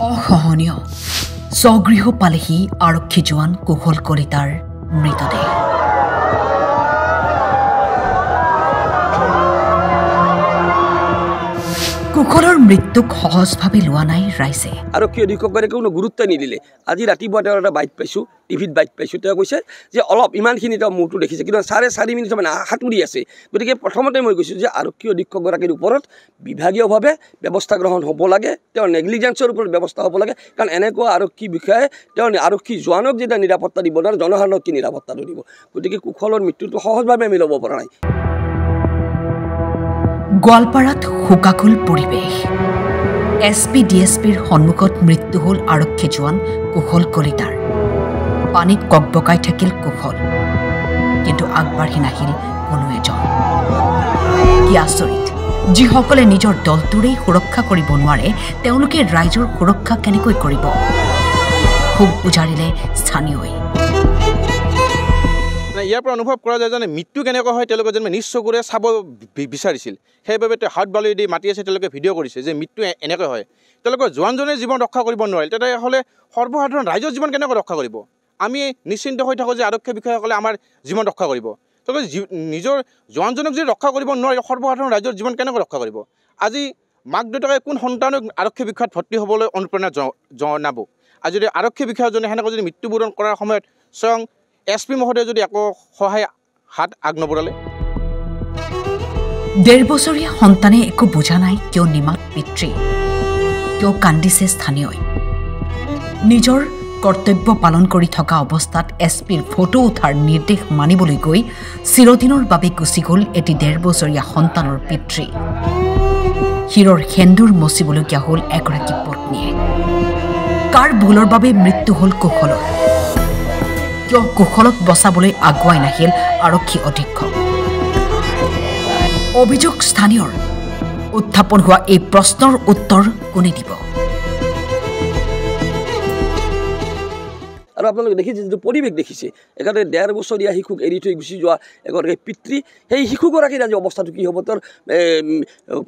অসহনীয় স্বগৃহ পালেহি আৰক্ষী জোৱান কুশল কলিতাৰ মৃতদেহ। কুশলৰ মৃত্যুক সহজভাৱে লোৱা নাই ৰাইজে। আৰক্ষী অধীক্ষকগৰাকীয়ে কোনো গুৰুত্ব নিদিলে। আজি ৰাতিপুৱা তেওঁৰ এটা বাইট পাইছোঁ, টিভিত বাইট পাইছোঁ। তেওঁ কৈছে যে অলপ ইমানখিনি তেওঁ মূৰটো দেখিছে, কিন্তু 4.5 মিনিট মানে সাঁতুৰি আছে। গতিকে প্ৰথমতে মই কৈছোঁ যে আৰক্ষী অধীক্ষকগৰাকীৰ ওপৰত বিভাগীয়ভাৱে ব্যৱস্থা গ্ৰহণ হ'ব লাগে, তেওঁৰ নেগলিজেন্সৰ ওপৰত ব্যৱস্থা হ'ব লাগে। কাৰণ এনেকুৱা আৰক্ষী বিষয়াই তেওঁ আৰক্ষী জোৱানক যেতিয়া নিৰাপত্তা দিব নোৱাৰে, জনসাধাৰণক কি নিৰাপত্তাটো দিব? গতিকে কুশলৰ মৃত্যুটো সহজভাৱে আমি ল'ব পৰা নাই। গোৱালপাৰাত শোকাকুল পৰিৱেশ। SP-DSPৰ সন্মুখত মৃত্যু হ'ল আৰক্ষী জোৱান কুশল কলিতাৰ। পানীত ককবকাই থাকিল কুশল, কিন্তু আগবাঢ়ি নাহিল কোনো এজন। কি আচৰিত, যিসকলে নিজৰ দলটোৰেই সুৰক্ষা কৰিব নোৱাৰে, তেওঁলোকে ৰাইজৰ সুৰক্ষা কেনেকৈ কৰিব? খুব উজাৰিলে স্থানীয়ই। ইয়াৰ পৰা অনুভৱ কৰা যায় যে মৃত্যু কেনেকুৱা হয় তেওঁলোকে যেন নিজ চকুৰে চাব বিচাৰিছিল। সেইবাবে তেওঁ হাত বালি দি মাতি আছে, তেওঁলোকে ভিডিঅ' কৰিছে যে মৃত্যু এনেকৈ হয়। তেওঁলোকৰ জোৱানজনে জীৱন ৰক্ষা কৰিব নোৱাৰিল, তেতিয়াহ'লে সৰ্বসাধাৰণ ৰাইজৰ জীৱন কেনেকৈ ৰক্ষা কৰিব? আমি নিশ্চিন্ত হৈ থাকোঁ যে আৰক্ষী বিষয়াসকলে আমাৰ জীৱন ৰক্ষা কৰিব। তেওঁলোকে নিজৰ জোৱানজনক যদি ৰক্ষা কৰিব নোৱাৰে, সৰ্বসাধাৰণ ৰাইজৰ জীৱন কেনেকৈ ৰক্ষা কৰিব? আজি মাক দেউতাকে কোন সন্তানক আৰক্ষী বিষয়াত ভৰ্তি হ'বলৈ অনুপ্ৰেৰণা জনাব? আজি যদি আৰক্ষী বিষয়াজনে সেনেকৈ যদি মৃত্যুবৰণ কৰাৰ সময়ত স্বয়ং SP মহোদয়ে যদি একো সহায় হাত আগনবঢ়ালে। 1.5 বছৰীয়া সন্তানে একো বুজা নাই কিয় নিমাত পিতৃ, কিয় কান্দিছে স্থানীয়ই। নিজৰ কৰ্তব্য পালন কৰি থকা অৱস্থাত SPৰ ফটো উঠাৰ নিৰ্দেশ মানিবলৈ গৈ চিৰদিনৰ বাবে গুচি গ'ল এটি 1.5 বছৰীয়া সন্তানৰ পিতৃ। শিৰৰ সেন্দুৰ মচিবলগীয়া হ'ল এগৰাকী পত্নীয়ে। কাৰ ভুলৰ বাবে মৃত্যু হ'ল কুশলৰ? কিয় কুশলক বচাবলৈ আগুৱাই নাহিল আৰক্ষী অধীক্ষক? অভিযোগ স্থানীয়ৰ। উত্থাপন হোৱা এই প্ৰশ্নৰ উত্তৰ কোনে দিব? আৰু আপোনালোকে দেখিছে যিটো পৰিৱেশ দেখিছে, একেবাৰে 1.5 বছৰীয়া শিশুক এৰি থৈ গুচি যোৱা এগৰাকী পিতৃ। সেই শিশুগৰাকীৰ আজি অৱস্থাটো কি হ'ব? তেওঁৰ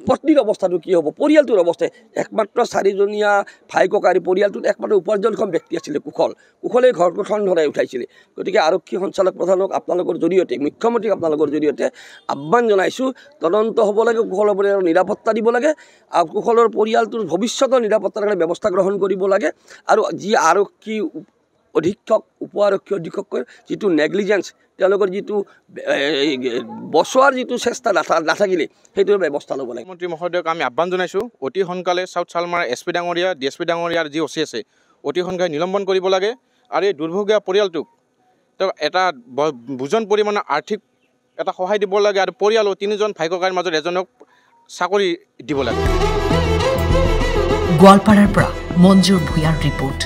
পত্নীৰ অৱস্থাটো কি হ'ব? পৰিয়ালটোৰ অৱস্থা। একমাত্ৰ 4জনীয়া ভাই ককাই পৰিয়ালটোত একমাত্ৰ উপাৰ্জনক্ষম ব্যক্তি আছিলে কুশল। কুশলে ঘৰখন ধৰাই উঠাইছিলে। গতিকে আৰক্ষী সঞ্চালক প্ৰধানক আপোনালোকৰ জৰিয়তে, মুখ্যমন্ত্ৰীক আপোনালোকৰ জৰিয়তে আহ্বান জনাইছোঁ, তদন্ত হ'ব লাগে, কুশলৰ পৰিয়ালৰ নিৰাপত্তা দিব লাগে, আৰু কুশলৰ পৰিয়ালটোৰ ভৱিষ্যতৰ নিৰাপত্তাৰ কাৰণে ব্যৱস্থা গ্ৰহণ কৰিব লাগে। আৰু যি আৰক্ষী অধীক্ষক, উপ আৰক্ষী অধীক্ষকৰ যিটো নেগলিজেন্স, তেওঁলোকৰ যিটো বচোৱাৰ যিটো চেষ্টা নাথাকিলে সেইটোৰ ব্যৱস্থা ল'ব লাগে। মন্ত্ৰী মহোদয়ক আমি আহ্বান জনাইছোঁ, অতি সোনকালে চাউথ চালমাৰা SP ডাঙৰীয়া, DSP ডাঙৰীয়াৰ যি OC আছে, অতি সোনকালে নিলম্বন কৰিব লাগে। আৰু এই দুৰ্ভগীয়া পৰিয়ালটোক তেওঁ এটা বুজন পৰিমাণৰ আৰ্থিক এটা সহায় দিব লাগে, আৰু পৰিয়ালৰ 3জন ভাই ককাইৰ মাজত এজনক চাকৰি দিব লাগে। গোৱালপাৰাৰ পৰা মঞ্জুৰ ভূঞাৰ ৰিপৰ্ট।